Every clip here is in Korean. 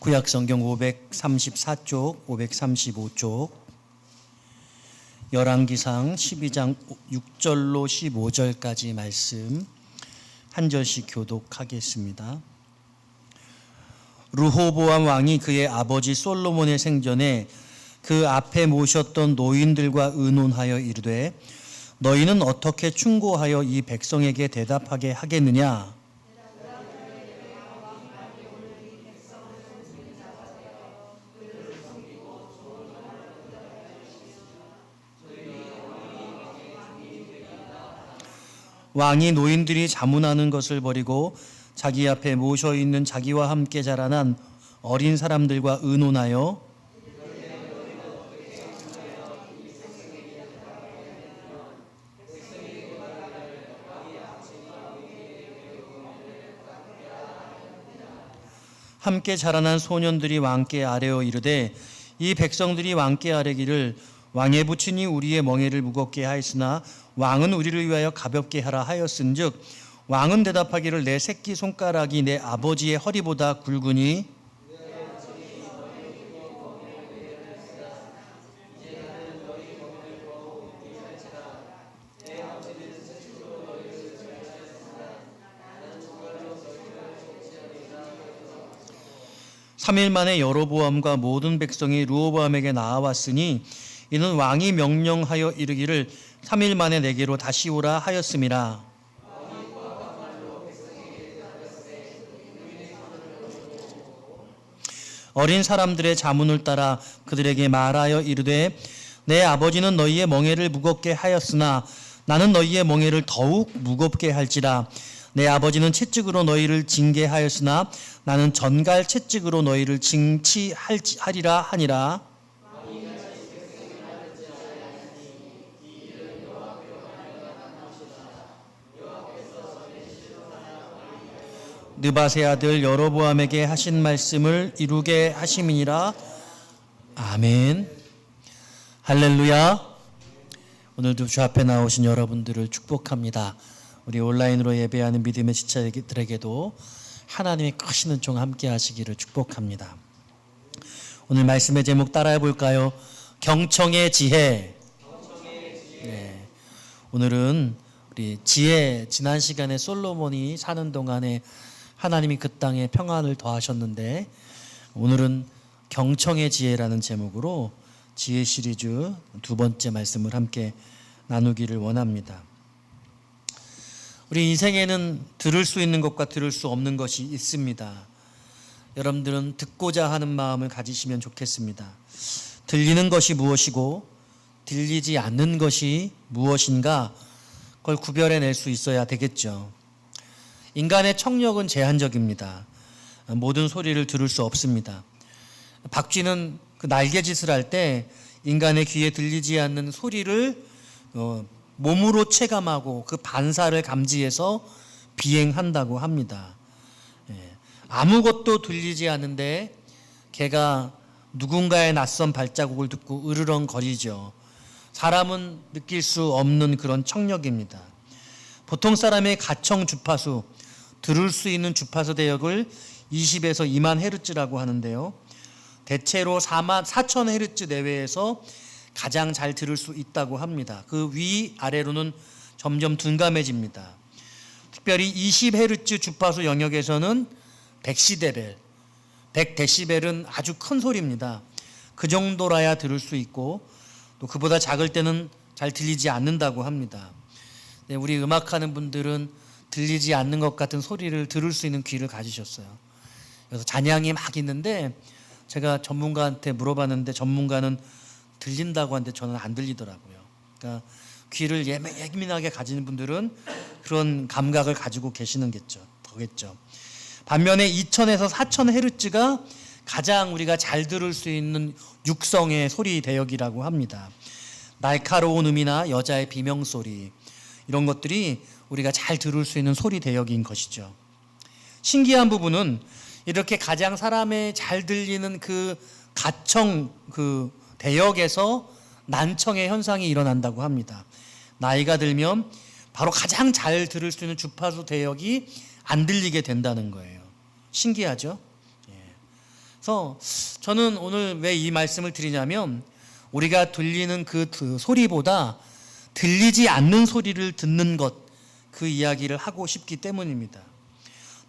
구약성경 534쪽, 535쪽, 열왕기상 12장 6절로 15절까지 말씀 한 절씩 교독하겠습니다. 르호보암 왕이 그의 아버지 솔로몬의 생전에 그 앞에 모셨던 노인들과 의논하여 이르되 너희는 어떻게 충고하여 이 백성에게 대답하게 하겠느냐? 왕이 노인들이 자문하는 것을 버리고 자기 앞에 모셔 있는 자기와 함께 자라난 어린 사람들과 의논하여 함께 자라난 소년들이 왕께 아뢰어 이르되 이 백성들이 왕께 아뢰기를 왕의 부친이 우리의 멍에를 무겁게 하였으나 왕은 우리를 위하여 가볍게 하라 하였은즉 왕은 대답하기를 내 새끼 손가락이 내 아버지의 허리보다 굵으니 삼 일 만에 여로보암과 모든 백성이 르호보암에게 나아왔으니 이는 왕이 명령하여 이르기를 3일 만에 내게로 다시 오라 하였음이라. 어린 사람들의 자문을 따라 그들에게 말하여 이르되 내 아버지는 너희의 멍에를 무겁게 하였으나 나는 너희의 멍에를 더욱 무겁게 할지라. 내 아버지는 채찍으로 너희를 징계하였으나 나는 전갈 채찍으로 너희를 징치하리라 하니라. 느밧의 아들 여로보암에게 하신 말씀을 이루게 하심이니라. 아멘. 할렐루야. 오늘도 주 앞에 나오신 여러분들을 축복합니다. 우리 온라인으로 예배하는 믿음의 지체들에게도 하나님의 크신 은총 함께 하시기를 축복합니다. 오늘 말씀의 제목 따라해 볼까요? 경청의 지혜. 네. 오늘은 우리 지혜, 지난 시간에 솔로몬이 사는 동안에 하나님이 그 땅에 평안을 더하셨는데 오늘은 경청의 지혜라는 제목으로 지혜 시리즈 두 번째 말씀을 함께 나누기를 원합니다. 우리 인생에는 들을 수 있는 것과 들을 수 없는 것이 있습니다. 여러분들은 듣고자 하는 마음을 가지시면 좋겠습니다. 들리는 것이 무엇이고 들리지 않는 것이 무엇인가 그걸 구별해낼 수 있어야 되겠죠. 인간의 청력은 제한적입니다. 모든 소리를 들을 수 없습니다. 박쥐는 그 날개짓을 할 때 인간의 귀에 들리지 않는 소리를 몸으로 체감하고 그 반사를 감지해서 비행한다고 합니다. 아무것도 들리지 않는데 개가 누군가의 낯선 발자국을 듣고 으르렁거리죠. 사람은 느낄 수 없는 그런 청력입니다. 보통 사람의 가청 주파수, 들을 수 있는 주파수 대역을 20에서 2만 헤르츠라고 하는데요. 대체로 4천 헤르츠 내외에서 가장 잘 들을 수 있다고 합니다. 그 위아래로는 점점 둔감해집니다. 특별히 20헤르츠 주파수 영역에서는 100시데벨, 100데시벨은 아주 큰 소리입니다. 그 정도라야 들을 수 있고 또 그보다 작을 때는 잘 들리지 않는다고 합니다. 네, 우리 음악하는 분들은 들리지 않는 것 같은 소리를 들을 수 있는 귀를 가지셨어요. 그래서 잔향이 막 있는데 제가 전문가한테 물어봤는데 전문가는 들린다고 하는데 저는 안 들리더라고요. 그러니까 귀를 예민하게 가지는 분들은 그런 감각을 가지고 계시는 거겠죠. 반면에 2000에서 4000 헤르츠가 가장 우리가 잘 들을 수 있는 육성의 소리 대역이라고 합니다. 날카로운 음이나 여자의 비명소리 이런 것들이 우리가 잘 들을 수 있는 소리 대역인 것이죠. 신기한 부분은 이렇게 가장 사람의 잘 들리는 그 가청 그 대역에서 난청의 현상이 일어난다고 합니다. 나이가 들면 바로 가장 잘 들을 수 있는 주파수 대역이 안 들리게 된다는 거예요. 신기하죠? 그래서 저는 오늘 왜 이 말씀을 드리냐면 우리가 들리는 그 소리보다 들리지 않는 소리를 듣는 것, 그 이야기를 하고 싶기 때문입니다.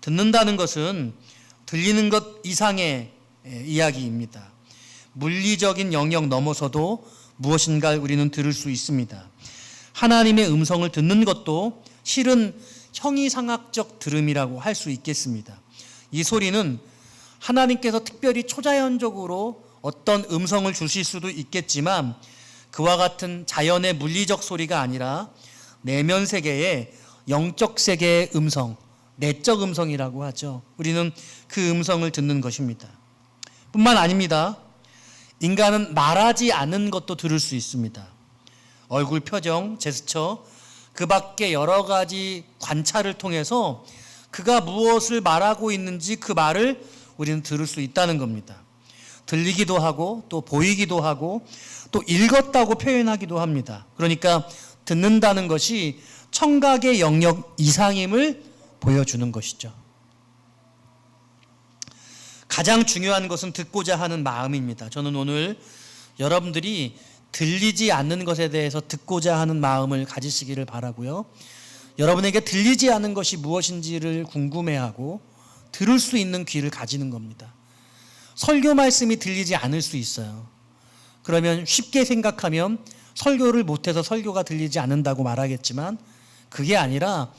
듣는다는 것은 들리는 것 이상의 이야기입니다. 물리적인 영역 넘어서도 무엇인가 우리는 들을 수 있습니다. 하나님의 음성을 듣는 것도 실은 형이상학적 들음이라고 할 수 있겠습니다. 이 소리는 하나님께서 특별히 초자연적으로 어떤 음성을 주실 수도 있겠지만 그와 같은 자연의 물리적 소리가 아니라 내면 세계의 영적 세계의 음성, 내적 음성이라고 하죠. 우리는 그 음성을 듣는 것입니다. 뿐만 아닙니다. 인간은 말하지 않은 것도 들을 수 있습니다. 얼굴 표정, 제스처, 그 밖에 여러 가지 관찰을 통해서 그가 무엇을 말하고 있는지 그 말을 우리는 들을 수 있다는 겁니다. 들리기도 하고 또 보이기도 하고 또 읽었다고 표현하기도 합니다. 그러니까 듣는다는 것이 청각의 영역 이상임을 보여주는 것이죠. 가장 중요한 것은 듣고자 하는 마음입니다. 저는 오늘 여러분들이 들리지 않는 것에 대해서 듣고자 하는 마음을 가지시기를 바라고요. 여러분에게 들리지 않는 것이 무엇인지를 궁금해하고 들을 수 있는 귀를 가지는 겁니다. 설교 말씀이 들리지 않을 수 있어요. 그러면 쉽게 생각하면 설교를 못해서 설교가 들리지 않는다고 말하겠지만 그게 아니라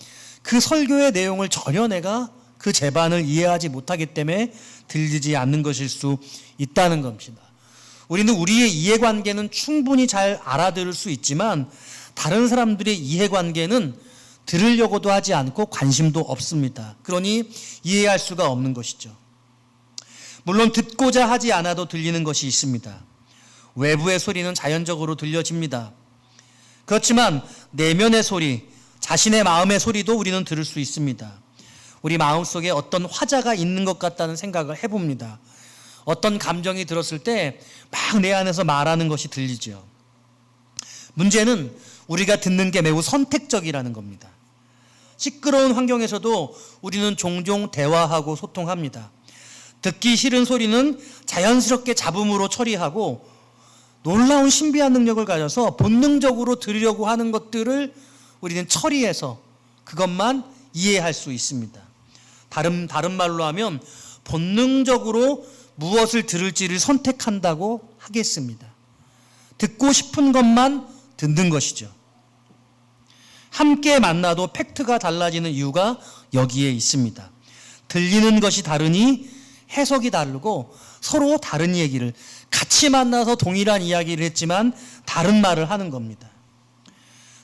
그 설교의 내용을 전혀 내가 그 제반을 이해하지 못하기 때문에 들리지 않는 것일 수 있다는 겁니다. 우리는 우리의 이해관계는 충분히 잘 알아들을 수 있지만 다른 사람들의 이해관계는 들으려고도 하지 않고 관심도 없습니다. 그러니 이해할 수가 없는 것이죠. 물론 듣고자 하지 않아도 들리는 것이 있습니다. 외부의 소리는 자연적으로 들려집니다. 그렇지만 내면의 소리, 자신의 마음의 소리도 우리는 들을 수 있습니다. 우리 마음속에 어떤 화자가 있는 것 같다는 생각을 해봅니다. 어떤 감정이 들었을 때 막 내 안에서 말하는 것이 들리죠. 문제는 우리가 듣는 게 매우 선택적이라는 겁니다. 시끄러운 환경에서도 우리는 종종 대화하고 소통합니다. 듣기 싫은 소리는 자연스럽게 잡음으로 처리하고 놀라운 신비한 능력을 가져서 본능적으로 들으려고 하는 것들을 우리는 처리해서 그것만 이해할 수 있습니다. 다른 말로 하면 본능적으로 무엇을 들을지를 선택한다고 하겠습니다. 듣고 싶은 것만 듣는 것이죠. 함께 만나도 팩트가 달라지는 이유가 여기에 있습니다. 들리는 것이 다르니 해석이 다르고 서로 다른 얘기를 같이 만나서 동일한 이야기를 했지만 다른 말을 하는 겁니다.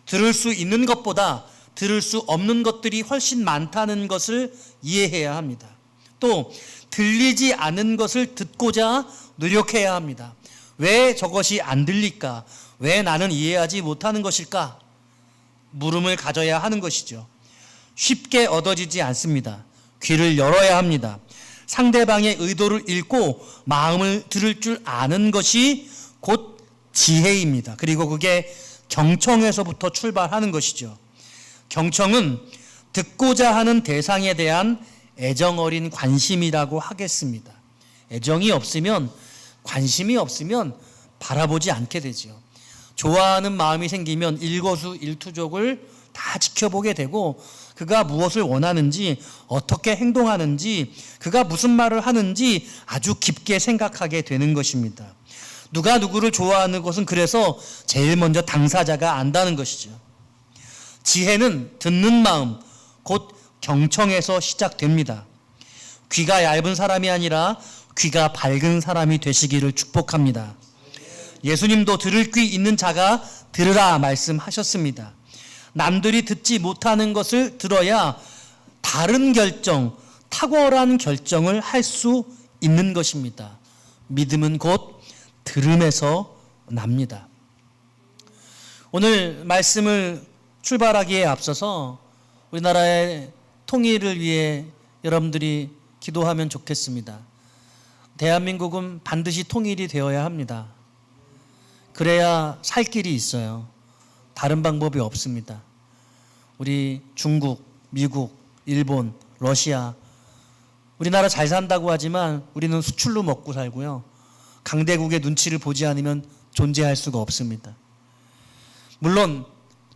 들을 수 있는 것보다 들을 수 없는 것들이 훨씬 많다는 것을 이해해야 합니다. 또 들리지 않은 것을 듣고자 노력해야 합니다. 왜 저것이 안 들릴까? 왜 나는 이해하지 못하는 것일까? 물음을 가져야 하는 것이죠. 쉽게 얻어지지 않습니다. 귀를 열어야 합니다. 상대방의 의도를 읽고 마음을 들을 줄 아는 것이 곧 지혜입니다. 그리고 그게 경청에서부터 출발하는 것이죠. 경청은 듣고자 하는 대상에 대한 애정 어린 관심이라고 하겠습니다. 애정이 없으면, 관심이 없으면 바라보지 않게 되죠. 좋아하는 마음이 생기면 일거수일투족을 다 지켜보게 되고 그가 무엇을 원하는지, 어떻게 행동하는지, 그가 무슨 말을 하는지 아주 깊게 생각하게 되는 것입니다. 누가 누구를 좋아하는 것은 그래서 제일 먼저 당사자가 안다는 것이죠. 지혜는 듣는 마음, 곧 경청에서 시작됩니다. 귀가 얇은 사람이 아니라 귀가 밝은 사람이 되시기를 축복합니다. 예수님도 들을 귀 있는 자가 들으라 말씀하셨습니다. 남들이 듣지 못하는 것을 들어야 다른 결정, 탁월한 결정을 할 수 있는 것입니다. 믿음은 곧 들음에서 납니다. 오늘 말씀을 출발하기에 앞서서 우리나라의 통일을 위해 여러분들이 기도하면 좋겠습니다. 대한민국은 반드시 통일이 되어야 합니다. 그래야 살 길이 있어요. 다른 방법이 없습니다. 우리 중국, 미국, 일본, 러시아, 우리나라 잘 산다고 하지만 우리는 수출로 먹고 살고요. 강대국의 눈치를 보지 않으면 존재할 수가 없습니다. 물론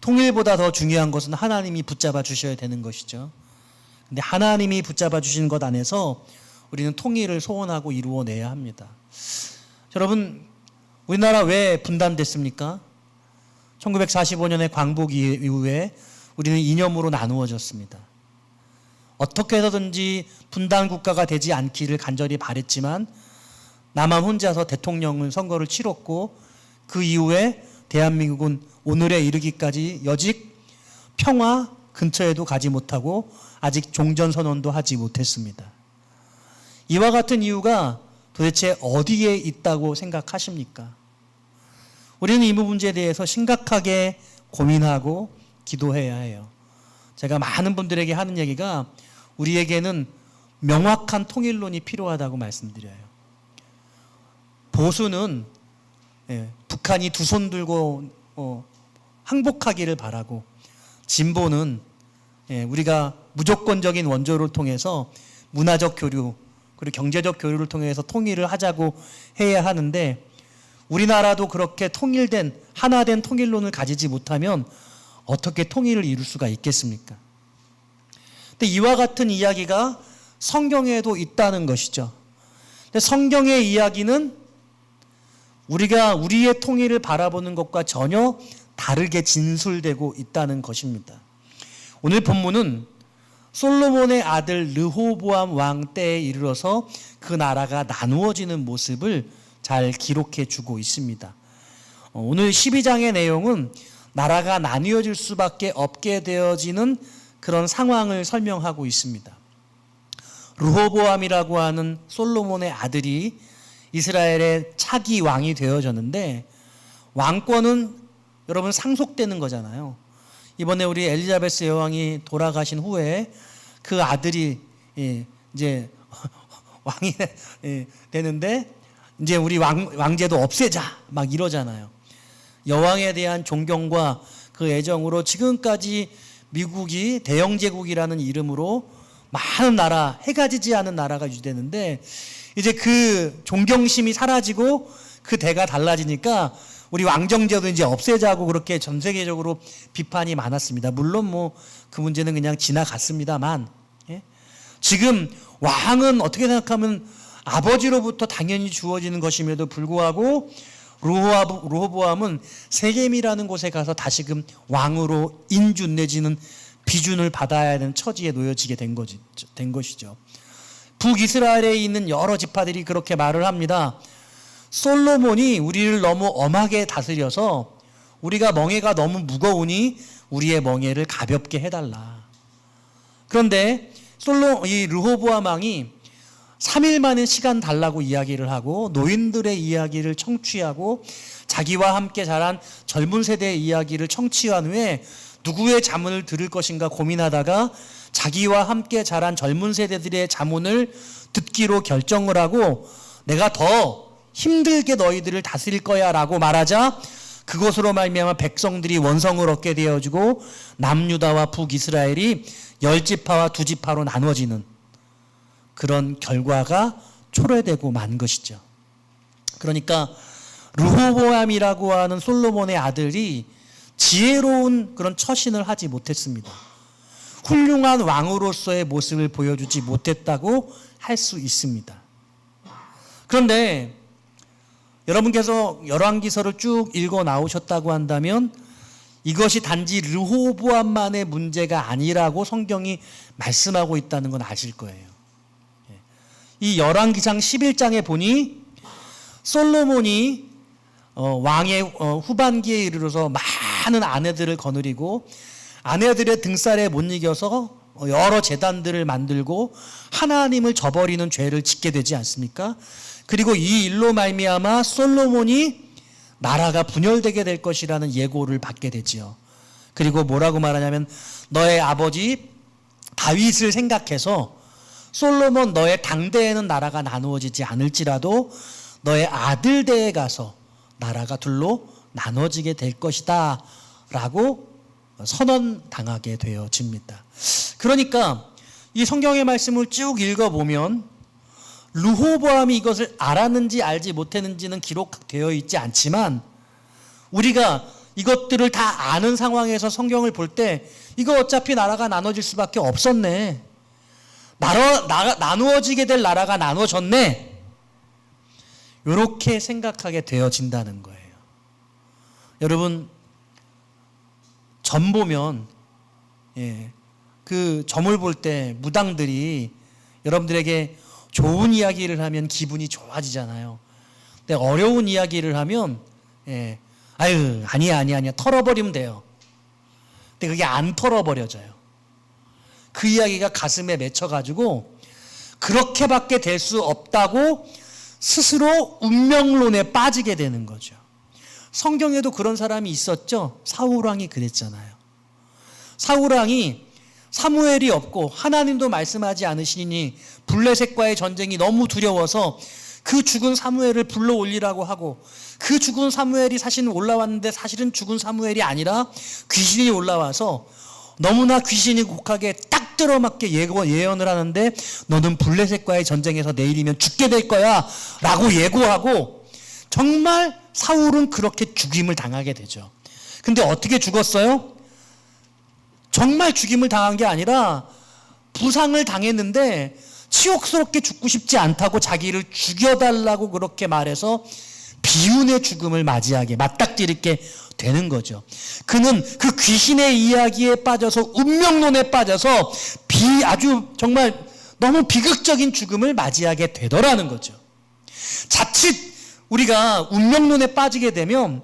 통일보다 더 중요한 것은 하나님이 붙잡아 주셔야 되는 것이죠. 근데 하나님이 붙잡아 주시는 것 안에서 우리는 통일을 소원하고 이루어내야 합니다. 여러분, 우리나라 왜 분단됐습니까? 1945년에 광복 이후에 우리는 이념으로 나누어졌습니다. 어떻게 해서든지 분단 국가가 되지 않기를 간절히 바랬지만 나만 혼자서 대통령 선거를 치렀고 그 이후에 대한민국은 오늘에 이르기까지 여직 평화 근처에도 가지 못하고 아직 종전선언도 하지 못했습니다. 이와 같은 이유가 도대체 어디에 있다고 생각하십니까? 우리는 이 문제에 대해서 심각하게 고민하고 기도해야 해요. 제가 많은 분들에게 하는 얘기가 우리에게는 명확한 통일론이 필요하다고 말씀드려요. 보수는 북한이 두 손 들고 항복하기를 바라고, 진보는 우리가 무조건적인 원조를 통해서 문화적 교류 그리고 경제적 교류를 통해서 통일을 하자고 해야 하는데, 우리나라도 그렇게 통일된 하나된 통일론을 가지지 못하면 어떻게 통일을 이룰 수가 있겠습니까? 근데 이와 같은 이야기가 성경에도 있다는 것이죠. 근데 성경의 이야기는 우리가 우리의 통일을 바라보는 것과 전혀 다르게 진술되고 있다는 것입니다. 오늘 본문은 솔로몬의 아들 르호보암 왕 때에 이르러서 그 나라가 나누어지는 모습을 잘 기록해 주고 있습니다. 오늘 12장의 내용은 나라가 나뉘어질 수밖에 없게 되어지는 그런 상황을 설명하고 있습니다. 르호보암이라고 하는 솔로몬의 아들이 이스라엘의 차기 왕이 되어졌는데, 왕권은 여러분 상속되는 거잖아요. 이번에 우리 엘리자베스 여왕이 돌아가신 후에 그 아들이 이제 왕이 되는데, 이제 우리 왕제도 없애자 막 이러잖아요. 여왕에 대한 존경과 그 애정으로 지금까지 미국이 대영제국이라는 이름으로 많은 나라, 해가 지지 않은 나라가 유지되는데, 이제 그 존경심이 사라지고 그 대가 달라지니까 우리 왕정제도 이제 없애자고 그렇게 전 세계적으로 비판이 많았습니다. 물론 뭐 그 문제는 그냥 지나갔습니다만, 지금 왕은 어떻게 생각하면 아버지로부터 당연히 주어지는 것임에도 불구하고 르호보암은 세겜이라는 곳에 가서 다시금 왕으로 인준 내지는 비준을 받아야 하는 처지에 놓여지게 된 것이죠. 북이스라엘에 있는 여러 지파들이 그렇게 말을 합니다. 솔로몬이 우리를 너무 엄하게 다스려서 우리가 멍에가 너무 무거우니 우리의 멍에를 가볍게 해달라. 그런데 이 르호보암 왕이 3일 만에 시간 달라고 이야기를 하고 노인들의 이야기를 청취하고 자기와 함께 자란 젊은 세대의 이야기를 청취한 후에 누구의 자문을 들을 것인가 고민하다가 자기와 함께 자란 젊은 세대들의 자문을 듣기로 결정을 하고 내가 더 힘들게 너희들을 다스릴 거야 라고 말하자 그것으로 말미암아 백성들이 원성을 얻게 되어지고 남유다와 북이스라엘이 10지파와 2지파로 나눠지는 그런 결과가 초래되고 만 것이죠. 그러니까 르호보암이라고 하는 솔로몬의 아들이 지혜로운 그런 처신을 하지 못했습니다. 훌륭한 왕으로서의 모습을 보여주지 못했다고 할 수 있습니다. 그런데 여러분께서 열왕기서를 쭉 읽어 나오셨다고 한다면 이것이 단지 르호보암만의 문제가 아니라고 성경이 말씀하고 있다는 건 아실 거예요. 이 열왕기상 11장에 보니 솔로몬이 왕의 후반기에 이르러서 많은 아내들을 거느리고 아내들의 등살에 못 이겨서 여러 제단들을 만들고 하나님을 저버리는 죄를 짓게 되지 않습니까? 그리고 이 일로 말미암아 솔로몬이 나라가 분열되게 될 것이라는 예고를 받게 되지요. 그리고 뭐라고 말하냐면 너의 아버지 다윗을 생각해서 솔로몬 너의 당대에는 나라가 나누어지지 않을지라도 너의 아들대에 가서 나라가 둘로 나눠지게 될 것이다 라고 선언당하게 되어집니다. 그러니까 이 성경의 말씀을 쭉 읽어보면 르호보암이 이것을 알았는지 알지 못했는지는 기록되어 있지 않지만 우리가 이것들을 다 아는 상황에서 성경을 볼 때 이거 어차피 나라가 나눠질 수밖에 없었네. 나누어지게 될 나라가 나눠졌네. 이렇게 생각하게 되어진다는 거예요. 여러분, 점 보면 그 점을 볼 때 무당들이 여러분들에게 좋은 이야기를 하면 기분이 좋아지잖아요. 근데 어려운 이야기를 하면 아유 아니야 털어버리면 돼요. 근데 그게 안 털어버려져요. 그 이야기가 가슴에 맺혀가지고 그렇게밖에 될 수 없다고 스스로 운명론에 빠지게 되는 거죠. 성경에도 그런 사람이 있었죠. 사울왕이 그랬잖아요. 사울왕이 사무엘이 없고 하나님도 말씀하지 않으시니 블레셋과의 전쟁이 너무 두려워서 그 죽은 사무엘을 불러 올리라고 하고 그 죽은 사무엘이 사실은 올라왔는데 사실은 죽은 사무엘이 아니라 귀신이 올라와서 너무나 귀신이 곡하게 딱 들어맞게 예언을 하는데 너는 블레셋과의 전쟁에서 내일이면 죽게 될 거야 라고 예고하고 정말 사울은 그렇게 죽임을 당하게 되죠. 근데 어떻게 죽었어요? 정말 죽임을 당한 게 아니라 부상을 당했는데 치욕스럽게 죽고 싶지 않다고 자기를 죽여달라고 그렇게 말해서 비운의 죽음을 맞닥뜨리게 되는 거죠. 그는 그 귀신의 이야기에 빠져서 운명론에 빠져서 아주 정말 너무 비극적인 죽음을 맞이하게 되더라는 거죠. 자칫 우리가 운명론에 빠지게 되면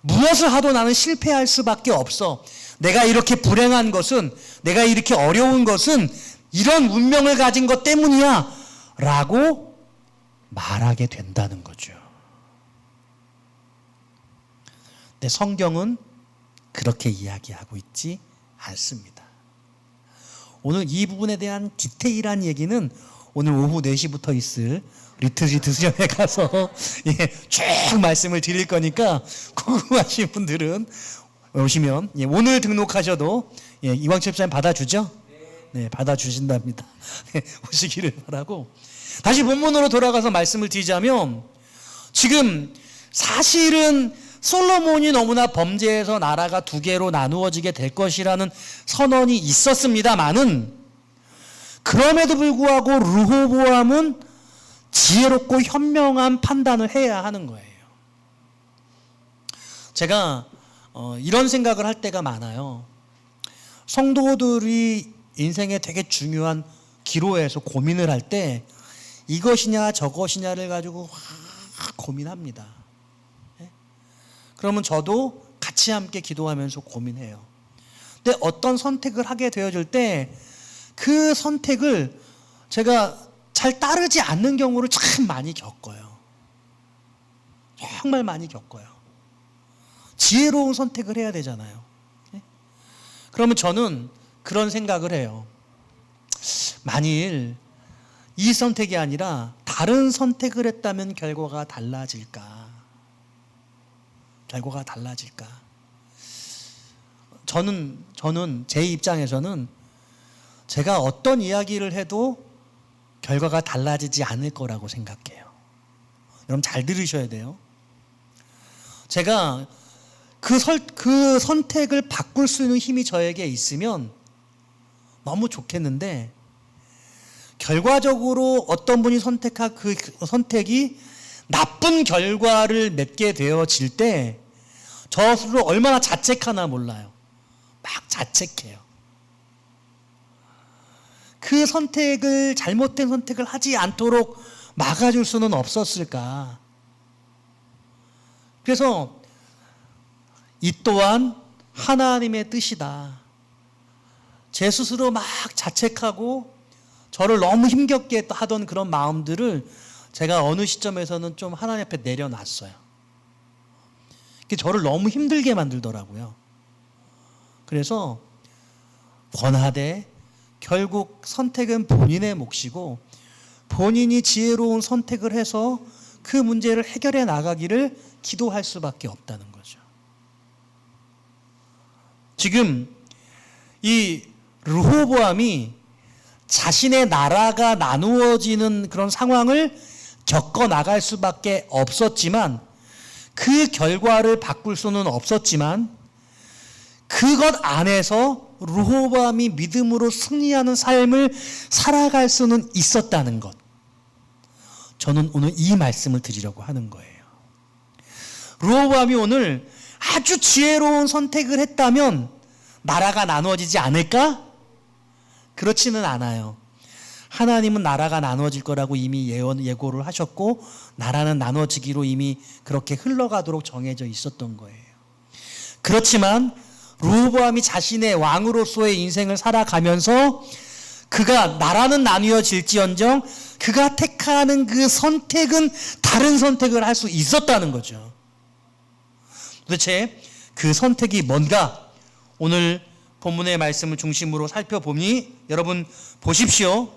무엇을 하도 나는 실패할 수밖에 없어. 내가 이렇게 불행한 것은, 내가 이렇게 어려운 것은 이런 운명을 가진 것 때문이야 라고 말하게 된다는 거죠. 근데 성경은 그렇게 이야기하고 있지 않습니다. 오늘 이 부분에 대한 디테일한 얘기는 오늘 오후 4시부터 있을 리트리트 수련회 가서 쭉 말씀을 드릴 거니까 궁금하신 분들은 오시면 오늘 등록하셔도 이광철 집사님 받아주죠? 네, 받아주신답니다. 오시기를 바라고 다시 본문으로 돌아가서 말씀을 드리자면 지금 사실은 솔로몬이 너무나 범죄해서 나라가 2개로 나누어지게 될 것이라는 선언이 있었습니다마는 그럼에도 불구하고 르호보암은 지혜롭고 현명한 판단을 해야 하는 거예요. 제가 이런 생각을 할 때가 많아요. 성도들이 인생에 되게 중요한 기로에서 고민을 할 때 이것이냐 저것이냐를 가지고 고민합니다. 그러면 저도 같이 함께 기도하면서 고민해요. 근데 어떤 선택을 하게 되어질 때 그 선택을 제가 잘 따르지 않는 경우를 참 많이 겪어요. 정말 많이 겪어요. 지혜로운 선택을 해야 되잖아요. 그러면 저는 그런 생각을 해요. 만일 이 선택이 아니라 다른 선택을 했다면 결과가 달라질까? 저는 제 입장에서는 제가 어떤 이야기를 해도 결과가 달라지지 않을 거라고 생각해요. 여러분 잘 들으셔야 돼요. 제가 그 선택을 바꿀 수 있는 힘이 저에게 있으면 너무 좋겠는데 결과적으로 어떤 분이 선택한 그 선택이 나쁜 결과를 맺게 되어질 때 저 스스로 얼마나 자책하나 몰라요. 막 자책해요. 그 선택을 잘못된 선택을 하지 않도록 막아줄 수는 없었을까. 그래서 이 또한 하나님의 뜻이다. 제 스스로 막 자책하고 저를 너무 힘겹게 하던 그런 마음들을 제가 어느 시점에서는 좀 하나님 앞에 내려놨어요. 저를 너무 힘들게 만들더라고요. 그래서 권하되 결국 선택은 본인의 몫이고 본인이 지혜로운 선택을 해서 그 문제를 해결해 나가기를 기도할 수밖에 없다는 거죠. 지금 이 르호보암이 자신의 나라가 나누어지는 그런 상황을 겪어 나갈 수밖에 없었지만, 그 결과를 바꿀 수는 없었지만, 그것 안에서 르호보암이 믿음으로 승리하는 삶을 살아갈 수는 있었다는 것, 저는 오늘 이 말씀을 드리려고 하는 거예요. 르호보암이 오늘 아주 지혜로운 선택을 했다면 나라가 나누어지지 않을까? 그렇지는 않아요. 하나님은 나라가 나누어질 거라고 이미 예고를 하셨고, 나라는 나누어지기로 이미 그렇게 흘러가도록 정해져 있었던 거예요. 그렇지만 르호보암이 자신의 왕으로서의 인생을 살아가면서 그가 나라는 나누어질지언정 그가 택하는 그 선택은 다른 선택을 할 수 있었다는 거죠. 도대체 그 선택이 뭔가? 오늘 본문의 말씀을 중심으로 살펴보니, 여러분 보십시오.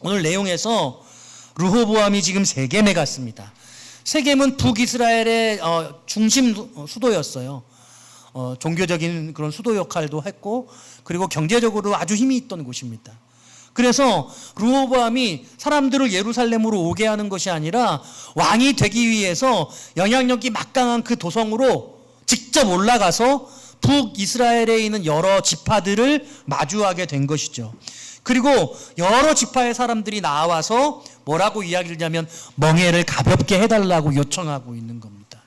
오늘 내용에서 르호보암이 지금 세겜에 갔습니다. 세겜은 북이스라엘의 중심 수도였어요. 종교적인 그런 수도 역할도 했고, 그리고 경제적으로 아주 힘이 있던 곳입니다. 그래서 르호보암이 사람들을 예루살렘으로 오게 하는 것이 아니라 왕이 되기 위해서 영향력이 막강한 그 도성으로 직접 올라가서 북이스라엘에 있는 여러 지파들을 마주하게 된 것이죠. 그리고 여러 지파의 사람들이 나와서 뭐라고 이야기를 하냐면 멍에를 가볍게 해달라고 요청하고 있는 겁니다.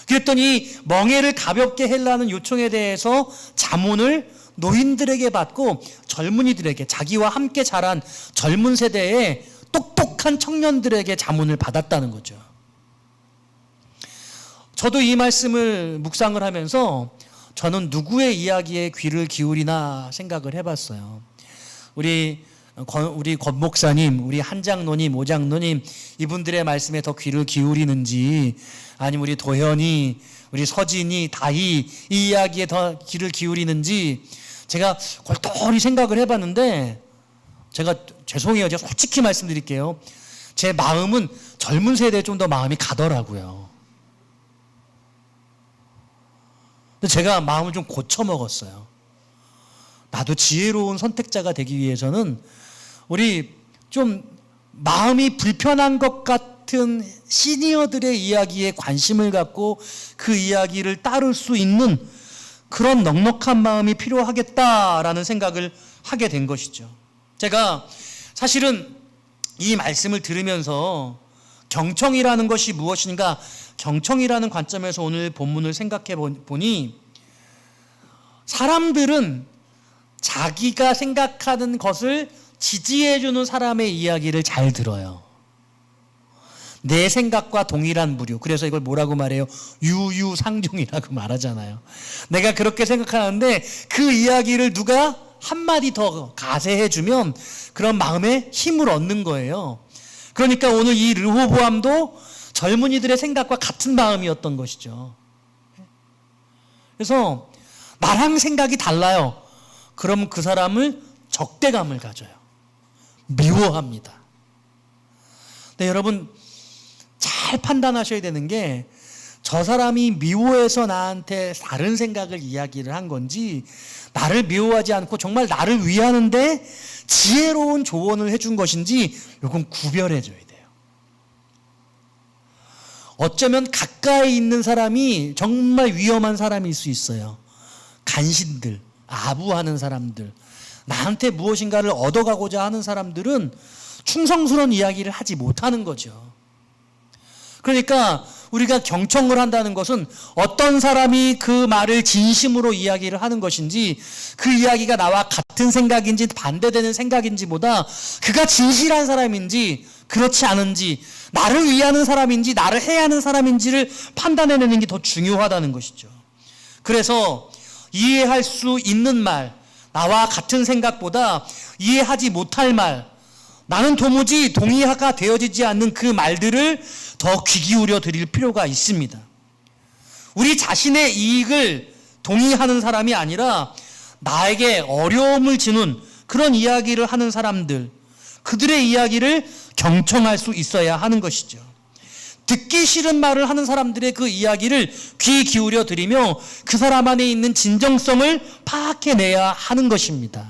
그랬더니 멍에를 가볍게 해달라는 요청에 대해서 자문을 노인들에게 받고 젊은이들에게, 자기와 함께 자란 젊은 세대의 똑똑한 청년들에게 자문을 받았다는 거죠. 저도 이 말씀을 묵상을 하면서 저는 누구의 이야기에 귀를 기울이나 생각을 해봤어요. 우리 권 목사님, 우리 한 장로님, 오 장로님, 이분들의 말씀에 더 귀를 기울이는지, 아니면 우리 도현이, 우리 서진이, 다희 이 이야기에 더 귀를 기울이는지 제가 골똘히 생각을 해봤는데, 제가 죄송해요. 제가 솔직히 말씀드릴게요. 제 마음은 젊은 세대에 좀 더 마음이 가더라고요. 근데 제가 마음을 좀 고쳐먹었어요. 나도 지혜로운 선택자가 되기 위해서는 우리 좀 마음이 불편한 것 같은 시니어들의 이야기에 관심을 갖고 그 이야기를 따를 수 있는 그런 넉넉한 마음이 필요하겠다라는 생각을 하게 된 것이죠. 제가 사실은 이 말씀을 들으면서 경청이라는 것이 무엇인가, 경청이라는 관점에서 오늘 본문을 생각해 보니, 사람들은 자기가 생각하는 것을 지지해주는 사람의 이야기를 잘 들어요. 내 생각과 동일한 부류. 그래서 이걸 뭐라고 말해요? 유유상종이라고 말하잖아요. 내가 그렇게 생각하는데 그 이야기를 누가 한마디 더 가세해주면 그런 마음에 힘을 얻는 거예요. 그러니까 오늘 이 르호보암도 젊은이들의 생각과 같은 마음이었던 것이죠. 그래서 나랑 생각이 달라요. 그럼 그 사람을 적대감을 가져요. 미워합니다. 근데 여러분 잘 판단하셔야 되는 게, 저 사람이 미워해서 나한테 다른 생각을 이야기를 한 건지, 나를 미워하지 않고 정말 나를 위하는데 지혜로운 조언을 해준 것인지, 이건 구별해줘야 돼요. 어쩌면 가까이 있는 사람이 정말 위험한 사람일 수 있어요. 간신들, 아부하는 사람들, 나한테 무엇인가를 얻어가고자 하는 사람들은 충성스러운 이야기를 하지 못하는 거죠. 그러니까 우리가 경청을 한다는 것은 어떤 사람이 그 말을 진심으로 이야기를 하는 것인지, 그 이야기가 나와 같은 생각인지 반대되는 생각인지 보다 그가 진실한 사람인지 그렇지 않은지, 나를 위하는 사람인지 나를 해하는 사람인지를 판단해내는 게 더 중요하다는 것이죠. 그래서 이해할 수 있는 말, 나와 같은 생각보다 이해하지 못할 말, 나는 도무지 동의가 되어지지 않는 그 말들을 더 귀 기울여 드릴 필요가 있습니다. 우리 자신의 이익을 동의하는 사람이 아니라 나에게 어려움을 주는 그런 이야기를 하는 사람들, 그들의 이야기를 경청할 수 있어야 하는 것이죠. 듣기 싫은 말을 하는 사람들의 그 이야기를 귀 기울여 드리며 그 사람 안에 있는 진정성을 파악해내야 하는 것입니다.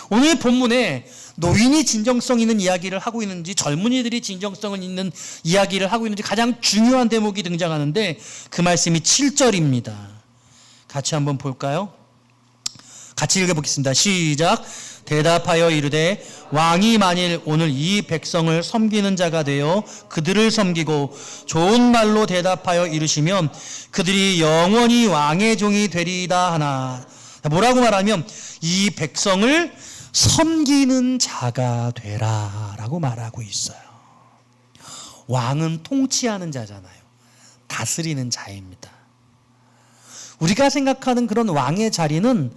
오늘 본문에 노인이 진정성 있는 이야기를 하고 있는지 젊은이들이 진정성 있는 이야기를 하고 있는지 가장 중요한 대목이 등장하는데 그 말씀이 7절입니다. 같이 한번 볼까요? 같이 읽어보겠습니다. 시작. 대답하여 이르되 왕이 만일 오늘 이 백성을 섬기는 자가 되어 그들을 섬기고 좋은 말로 대답하여 이르시면 그들이 영원히 왕의 종이 되리이다 하나. 뭐라고 말하면 이 백성을 섬기는 자가 되라 라고 말하고 있어요. 왕은 통치하는 자잖아요. 다스리는 자입니다. 우리가 생각하는 그런 왕의 자리는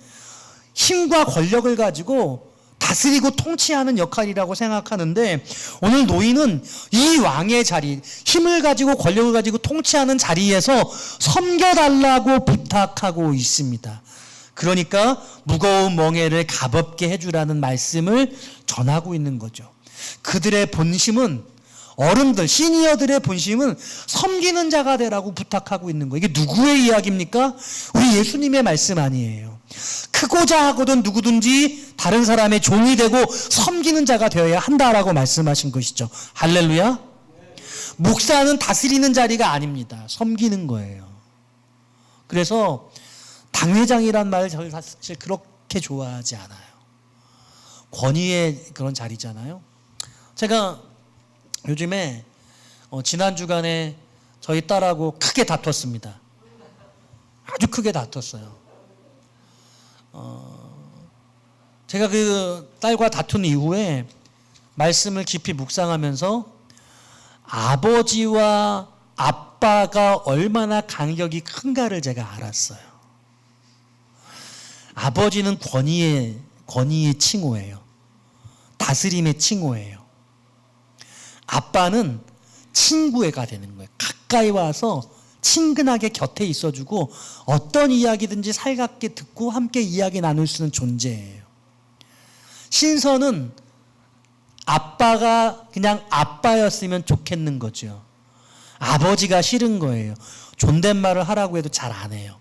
힘과 권력을 가지고 다스리고 통치하는 역할이라고 생각하는데 오늘 노인은 이 왕의 자리, 힘을 가지고 권력을 가지고 통치하는 자리에서 섬겨달라고 부탁하고 있습니다. 그러니까 무거운 멍에를 가볍게 해주라는 말씀을 전하고 있는 거죠. 그들의 본심은 어른들, 시니어들의 본심은 섬기는 자가 되라고 부탁하고 있는 거예요. 이게 누구의 이야기입니까? 우리 예수님의 말씀 아니에요. 크고자 하거든 누구든지 다른 사람의 종이 되고 섬기는 자가 되어야 한다라고 말씀하신 것이죠. 할렐루야. 목사는 다스리는 자리가 아닙니다. 섬기는 거예요. 그래서 당회장이란 말을 저는 사실 그렇게 좋아하지 않아요. 권위의 그런 자리잖아요. 제가 요즘에 지난 주간에 저희 딸하고 크게 다퉜습니다. 아주 크게 다퉜어요. 제가 그 딸과 다툰 이후에 말씀을 깊이 묵상하면서 아버지와 아빠가 얼마나 간격이 큰가를 제가 알았어요. 아버지는 권위의 칭호예요. 다스림의 칭호예요. 아빠는 친구애가 되는 거예요. 가까이 와서 친근하게 곁에 있어주고 어떤 이야기든지 살갑게 듣고 함께 이야기 나눌 수 있는 존재예요. 신선은 아빠가 그냥 아빠였으면 좋겠는 거죠. 아버지가 싫은 거예요. 존댓말을 하라고 해도 잘 안 해요.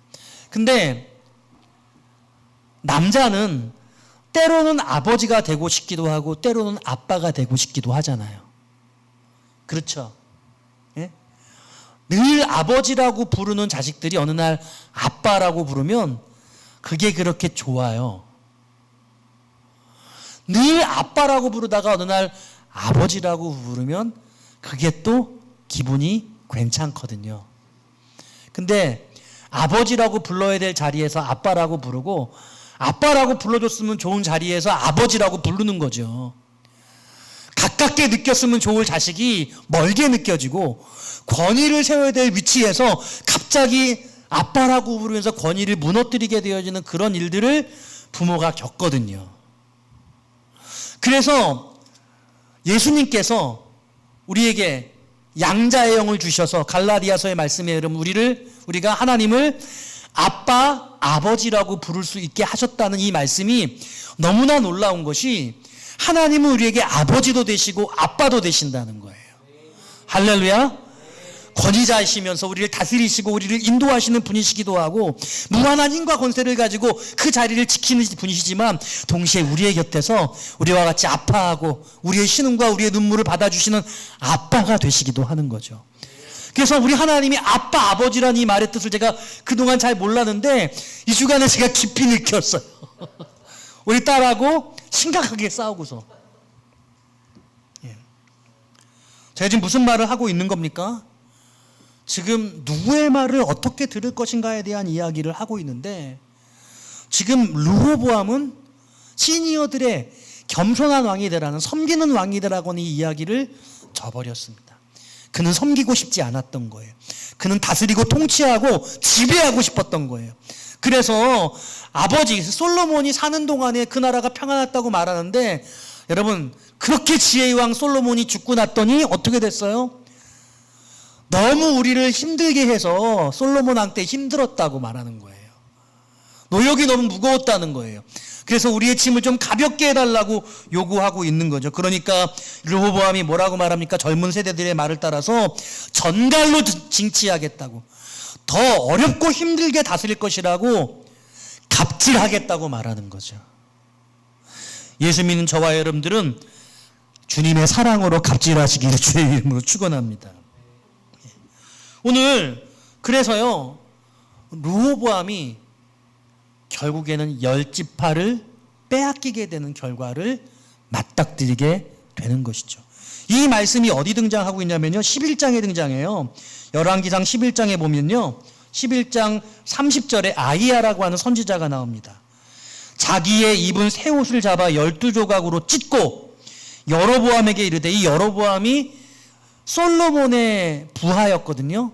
근데 남자는 때로는 아버지가 되고 싶기도 하고 때로는 아빠가 되고 싶기도 하잖아요. 그렇죠? 예? 늘 아버지라고 부르는 자식들이 어느 날 아빠라고 부르면 그게 그렇게 좋아요. 늘 아빠라고 부르다가 어느 날 아버지라고 부르면 그게 또 기분이 괜찮거든요. 근데 아버지라고 불러야 될 자리에서 아빠라고 부르고 아빠라고 불러줬으면 좋은 자리에서 아버지라고 부르는 거죠. 가깝게 느꼈으면 좋을 자식이 멀게 느껴지고 권위를 세워야 될 위치에서 갑자기 아빠라고 부르면서 권위를 무너뜨리게 되어지는 그런 일들을 부모가 겪거든요. 그래서 예수님께서 우리에게 양자의 영을 주셔서 갈라디아서의 말씀에 여러분 우리가 하나님을 아빠, 아버지라고 부를 수 있게 하셨다는 이 말씀이 너무나 놀라운 것이 하나님은 우리에게 아버지도 되시고 아빠도 되신다는 거예요. 할렐루야. 권위자이시면서 우리를 다스리시고 우리를 인도하시는 분이시기도 하고 무한한 힘과 권세를 가지고 그 자리를 지키는 분이시지만 동시에 우리의 곁에서 우리와 같이 아파하고 우리의 신음과 우리의 눈물을 받아주시는 아빠가 되시기도 하는 거죠. 그래서 우리 하나님이 아빠, 아버지라는 이 말의 뜻을 제가 그동안 잘 몰랐는데 이 주간에 제가 깊이 느꼈어요. 우리 딸하고 심각하게 싸우고서. 제가 지금 무슨 말을 하고 있는 겁니까? 지금 누구의 말을 어떻게 들을 것인가에 대한 이야기를 하고 있는데 지금 르호보암은 시니어들의 겸손한 왕이 되라는 섬기는 왕이 되라고는 이 이야기를 저버렸습니다. 그는 섬기고 싶지 않았던 거예요. 그는 다스리고 통치하고 지배하고 싶었던 거예요. 그래서 아버지 솔로몬이 사는 동안에 그 나라가 평안했다고 말하는데 여러분 그렇게 지혜의 왕 솔로몬이 죽고 났더니 어떻게 됐어요? 너무 우리를 힘들게 해서 솔로몬 왕 때 힘들었다고 말하는 거예요. 노역이 너무 무거웠다는 거예요. 그래서 우리의 짐을 좀 가볍게 해달라고 요구하고 있는 거죠. 그러니까 르호보암이 뭐라고 말합니까? 젊은 세대들의 말을 따라서 전갈로 징치하겠다고, 더 어렵고 힘들게 다스릴 것이라고 갑질하겠다고 말하는 거죠. 예수 믿는 저와 여러분들은 주님의 사랑으로 갑질하시기를 주의 이름으로 축원합니다. 오늘 그래서요, 르호보암이 결국에는 10지파를 빼앗기게 되는 결과를 맞닥뜨리게 되는 것이죠. 이 말씀이 어디 등장하고 있냐면요, 11장에 등장해요. 열왕기상 11장에 보면요, 11장 30절에 아이야라고 하는 선지자가 나옵니다. 자기의 입은 새 옷을 잡아 12조각으로 찢고 여로보암에게 이르되, 이 여로보암이 솔로몬의 부하였거든요.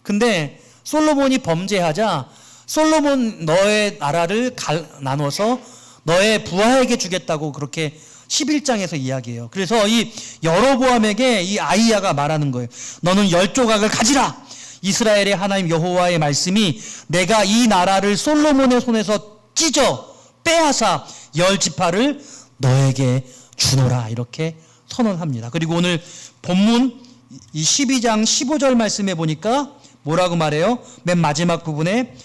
근데 솔로몬이 범죄하자 솔로몬 너의 나라를 나눠서 너의 부하에게 주겠다고 그렇게 11장에서 이야기해요. 그래서 이 여로보암에게 이 아이야가 말하는 거예요. 너는 10조각을 가지라. 이스라엘의 하나님 여호와의 말씀이 내가 이 나라를 솔로몬의 손에서 찢어 빼앗아 10지파를 너에게 주노라, 이렇게 선언합니다. 그리고 오늘 본문 이 12장 15절 말씀에 보니까 뭐라고 말해요? 맨 마지막 부분에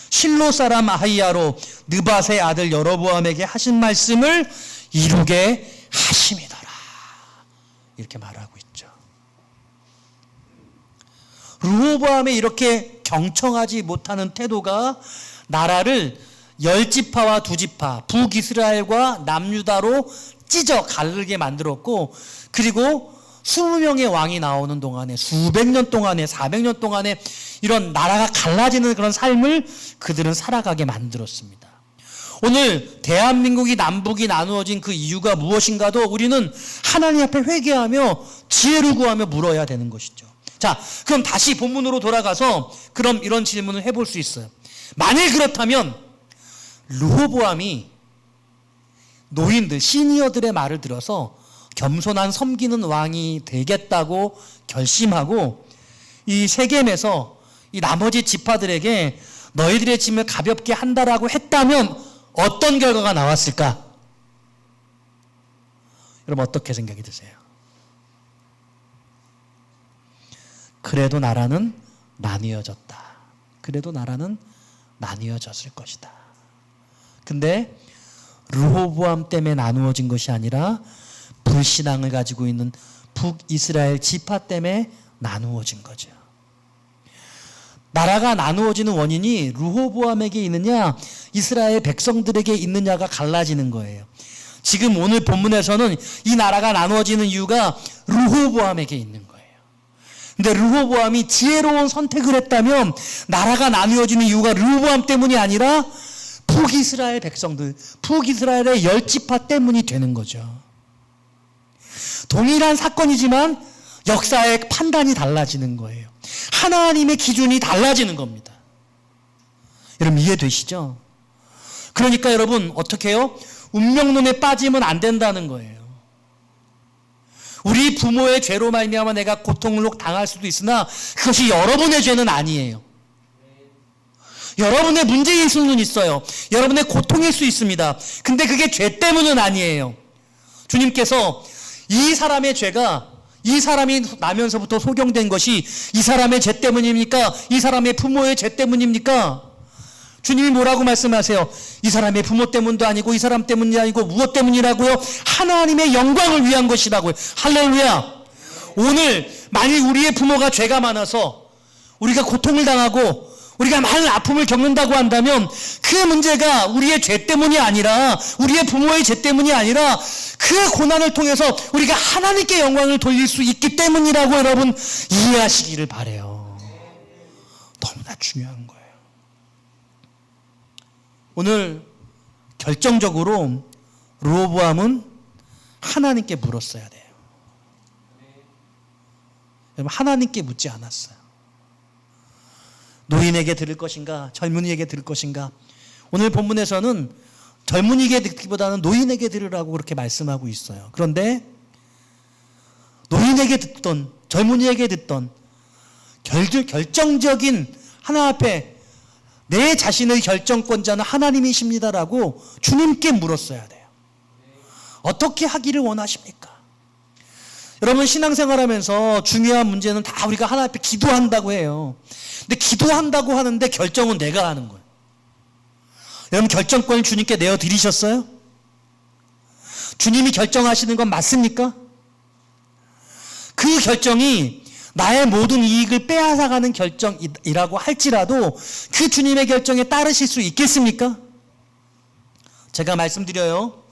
실로 사람 아히야로 느밧의 아들 여로보암에게 하신 말씀을 이루게 하심이더라, 이렇게 말하고 있죠. 르호보암의 이렇게 경청하지 못하는 태도가 나라를 10지파와 2지파, 북이스라엘과 남유다로 찢어 가르게 만들었고, 그리고 20명의 왕이 나오는 동안에 수백 년 동안에 400년 동안에 이런 나라가 갈라지는 그런 삶을 그들은 살아가게 만들었습니다. 오늘 대한민국이 남북이 나누어진 그 이유가 무엇인가도 우리는 하나님 앞에 회개하며 지혜를 구하며 물어야 되는 것이죠. 자, 그럼 다시 본문으로 돌아가서 그럼 이런 질문을 해볼 수 있어요. 만일 그렇다면 르호보암이 노인들, 시니어들의 말을 들어서 겸손한 섬기는 왕이 되겠다고 결심하고 이 세겜에서 이 나머지 지파들에게 너희들의 짐을 가볍게 한다라고 했다면 어떤 결과가 나왔을까? 여러분 어떻게 생각이 드세요? 그래도 나라는 나뉘어졌다. 그래도 나라는 나뉘어졌을 것이다. 근데 르호보암 때문에 나누어진 것이 아니라 불신앙을 가지고 있는 북이스라엘 지파 때문에 나누어진 거죠. 나라가 나누어지는 원인이 르호보암에게 있느냐 이스라엘 백성들에게 있느냐가 갈라지는 거예요. 지금 오늘 본문에서는 이 나라가 나누어지는 이유가 르호보암에게 있는 거예요. 근데 르호보암이 지혜로운 선택을 했다면 나라가 나누어지는 이유가 르호보암 때문이 아니라 북이스라엘 백성들, 북이스라엘의 10지파 때문이 되는 거죠. 동일한 사건이지만 역사의 판단이 달라지는 거예요. 하나님의 기준이 달라지는 겁니다. 여러분 이해되시죠? 그러니까 여러분 어떻게 해요? 운명론에 빠지면 안 된다는 거예요. 우리 부모의 죄로 말미암아 내가 고통을 당할 수도 있으나 그것이 여러분의 죄는 아니에요. 여러분의 문제일 수는 있어요. 여러분의 고통일 수 있습니다. 근데 그게 죄 때문은 아니에요. 주님께서 이 사람의 죄가 이 사람이 나면서부터 소경된 것이 이 사람의 죄 때문입니까? 이 사람의 부모의 죄 때문입니까? 주님이 뭐라고 말씀하세요? 이 사람의 부모 때문도 아니고 이 사람 때문이 아니고 무엇 때문이라고요? 하나님의 영광을 위한 것이라고요. 할렐루야. 오늘 만일 우리의 부모가 죄가 많아서 우리가 고통을 당하고 우리가 많은 아픔을 겪는다고 한다면 그 문제가 우리의 죄 때문이 아니라 우리의 부모의 죄 때문이 아니라 그 고난을 통해서 우리가 하나님께 영광을 돌릴 수 있기 때문이라고 여러분 이해하시기를 바라요. 너무나 중요한 거예요. 오늘 결정적으로 르호보암은 하나님께 물었어야 돼요. 여러분 하나님께 묻지 않았어요. 노인에게 들을 것인가 젊은이에게 들을 것인가. 오늘 본문에서는 젊은이에게 듣기보다는 노인에게 들으라고 그렇게 말씀하고 있어요. 그런데 노인에게 듣던 젊은이에게 듣던 결정적인 하나 앞에 내 자신의 결정권자는 하나님이십니다라고 주님께 물었어야 돼요. 어떻게 하기를 원하십니까? 여러분 신앙생활하면서 중요한 문제는 다 우리가 하나 앞에 기도한다고 해요. 근데 기도한다고 하는데 결정은 내가 하는 거예요. 여러분 결정권을 주님께 내어드리셨어요? 주님이 결정하시는 건 맞습니까? 그 결정이 나의 모든 이익을 빼앗아가는 결정이라고 할지라도 그 주님의 결정에 따르실 수 있겠습니까? 제가 말씀드려요.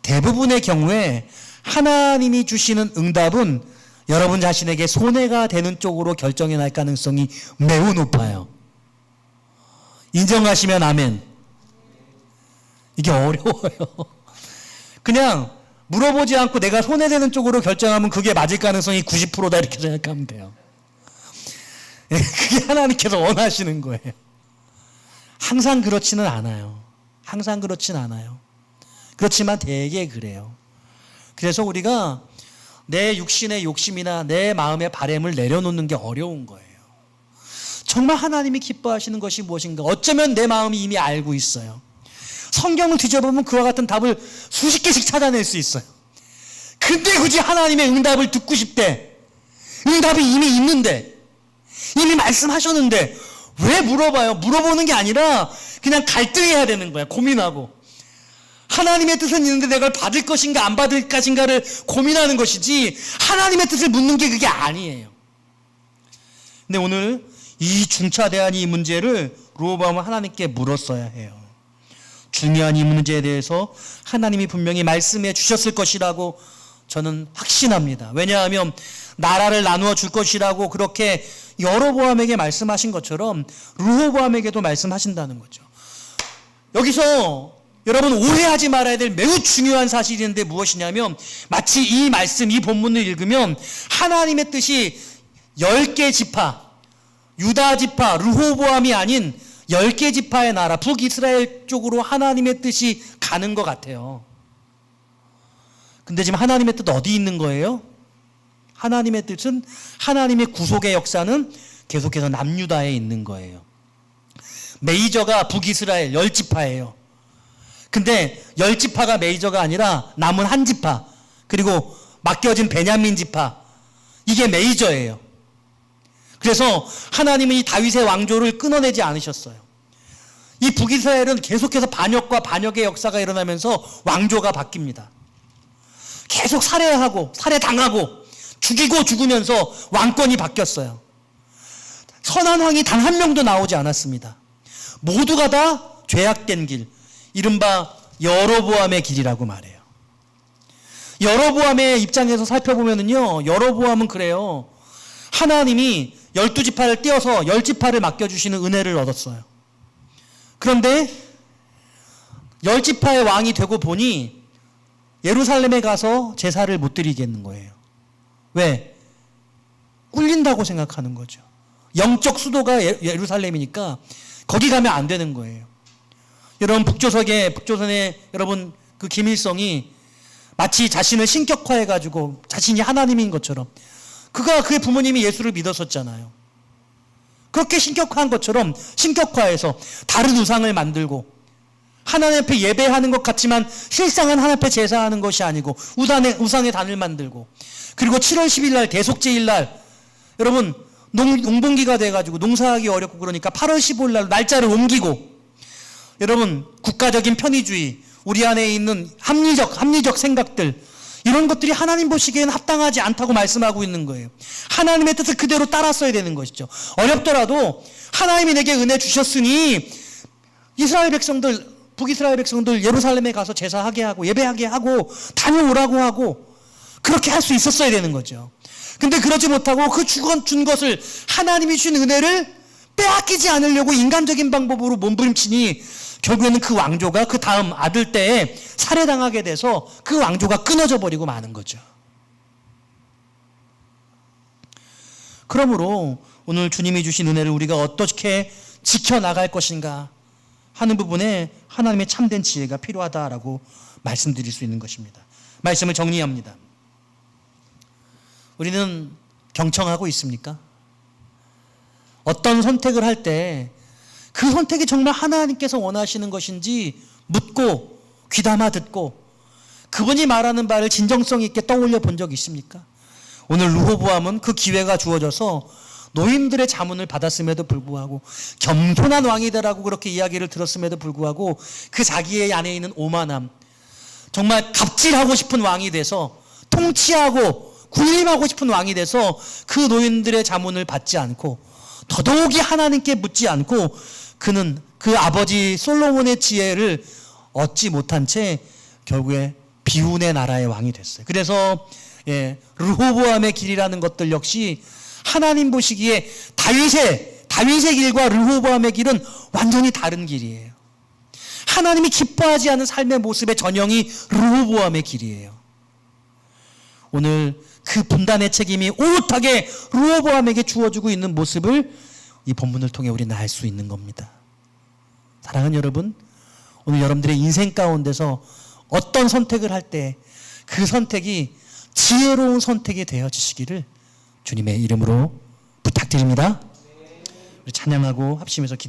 대부분의 경우에 하나님이 주시는 응답은 여러분 자신에게 손해가 되는 쪽으로 결정이 날 가능성이 매우 높아요. 인정하시면 아멘. 이게 어려워요. 그냥 물어보지 않고 내가 손해되는 쪽으로 결정하면 그게 맞을 가능성이 90%다 이렇게 생각하면 돼요. 그게 하나님께서 원하시는 거예요. 항상 그렇지는 않아요. 항상 그렇진 않아요. 그렇지만 대개 그래요. 그래서 우리가 내 육신의 욕심이나 내 마음의 바램을 내려놓는 게 어려운 거예요. 정말 하나님이 기뻐하시는 것이 무엇인가? 어쩌면 내 마음이 이미 알고 있어요. 성경을 뒤져보면 그와 같은 답을 수십 개씩 찾아낼 수 있어요. 근데 굳이 하나님의 응답을 듣고 싶대. 응답이 이미 있는데, 이미 말씀하셨는데 왜 물어봐요? 물어보는 게 아니라 그냥 갈등해야 되는 거야. 고민하고. 하나님의 뜻은 있는데 내가 받을 것인가 안 받을 것인가를 고민하는 것이지 하나님의 뜻을 묻는 게 그게 아니에요. 근데 오늘 이 중차대한 이 문제를 르호보암은 하나님께 물었어야 해요. 중요한 이 문제에 대해서 하나님이 분명히 말씀해 주셨을 것이라고 저는 확신합니다. 왜냐하면 나라를 나누어 줄 것이라고 그렇게 여로보암에게 말씀하신 것처럼 르호보암에게도 말씀하신다는 거죠. 여기서 여러분 오해하지 말아야 될 매우 중요한 사실이 있는데 무엇이냐면 마치 이 말씀, 이 본문을 읽으면 하나님의 뜻이 10개 지파, 유다 지파, 르호보암이 아닌 10개 지파의 나라, 북이스라엘 쪽으로 하나님의 뜻이 가는 것 같아요. 근데 지금 하나님의 뜻 어디 있는 거예요? 하나님의 뜻은, 하나님의 구속의 역사는 계속해서 남유다에 있는 거예요. 메이저가 북이스라엘 10지파예요. 근데 10지파가 메이저가 아니라 남은 한 지파, 그리고 맡겨진 베냐민 지파, 이게 메이저예요. 그래서 하나님은 이 다윗의 왕조를 끊어내지 않으셨어요. 이 북이스라엘은 계속해서 반역과 반역의 역사가 일어나면서 왕조가 바뀝니다. 계속 살해하고 살해당하고 죽이고 죽으면서 왕권이 바뀌었어요. 선한 왕이 단 한 명도 나오지 않았습니다. 모두가 다 죄악된 길, 이른바 여로보암의 길이라고 말해요. 여로보암의 입장에서 살펴보면요, 여로보암은 그래요. 하나님이 12지파를 떼어서 10지파를 맡겨주시는 은혜를 얻었어요. 그런데 10지파의 왕이 되고 보니 예루살렘에 가서 제사를 못 드리겠는 거예요. 왜? 꿀린다고 생각하는 거죠. 영적 수도가 예루살렘이니까 거기 가면 안 되는 거예요. 여러분 북조선의 여러분 그 김일성이 마치 자신을 신격화해가지고 자신이 하나님인 것처럼, 그의 부모님이 예수를 믿었었잖아요. 그렇게 신격화한 것처럼 신격화해서 다른 우상을 만들고 하나님 앞에 예배하는 것 같지만 실상은 하나님 앞에 제사하는 것이 아니고 우상의 단을 만들고, 그리고 7월 10일 날 대속제일 날 여러분 농번기가 돼가지고 농사하기 어렵고 그러니까 8월 15일 날 날짜를 옮기고, 여러분 국가적인 편의주의, 우리 안에 있는 합리적 생각들, 이런 것들이 하나님 보시기에는 합당하지 않다고 말씀하고 있는 거예요. 하나님의 뜻을 그대로 따랐어야 되는 것이죠. 어렵더라도 하나님이 내게 은혜 주셨으니 이스라엘 백성들, 북이스라엘 백성들 예루살렘에 가서 제사하게 하고 예배하게 하고 다녀오라고 하고 그렇게 할 수 있었어야 되는 거죠. 근데 그러지 못하고 그 준 것을, 하나님이 주신 은혜를 빼앗기지 않으려고 인간적인 방법으로 몸부림치니 결국에는 그 왕조가 그 다음 아들 때에 살해당하게 돼서 그 왕조가 끊어져 버리고 마는 거죠. 그러므로 오늘 주님이 주신 은혜를 우리가 어떻게 지켜나갈 것인가 하는 부분에 하나님의 참된 지혜가 필요하다라고 말씀드릴 수 있는 것입니다. 말씀을 정리합니다. 우리는 경청하고 있습니까? 어떤 선택을 할 때 그 선택이 정말 하나님께서 원하시는 것인지 묻고 귀담아 듣고 그분이 말하는 바를 진정성 있게 떠올려 본 적이 있습니까? 오늘 르호보암은 그 기회가 주어져서 노임들의 자문을 받았음에도 불구하고, 겸손한 왕이다라고 그렇게 이야기를 들었음에도 불구하고 그 자기의 안에 있는 오만함, 정말 갑질하고 싶은 왕이 돼서 통치하고 군림하고 싶은 왕이 돼서 그 노인들의 자문을 받지 않고 더더욱이 하나님께 묻지 않고 그는 그 아버지 솔로몬의 지혜를 얻지 못한 채 결국에 비운의 나라의 왕이 됐어요. 그래서 르호보암의 길이라는 것들 역시 하나님 보시기에 다윗의 길과 르호보암의 길은 완전히 다른 길이에요. 하나님이 기뻐하지 않은 삶의 모습의 전형이 르호보암의 길이에요. 오늘 그 분단의 책임이 오롯하게 르호보암에게 주어지고 있는 모습을 이 본문을 통해 우리는 알 수 있는 겁니다. 사랑하는 여러분, 오늘 여러분들의 인생 가운데서 어떤 선택을 할 때 그 선택이 지혜로운 선택이 되어지시기를 주님의 이름으로 부탁드립니다. 우리 찬양하고 합심해서 기도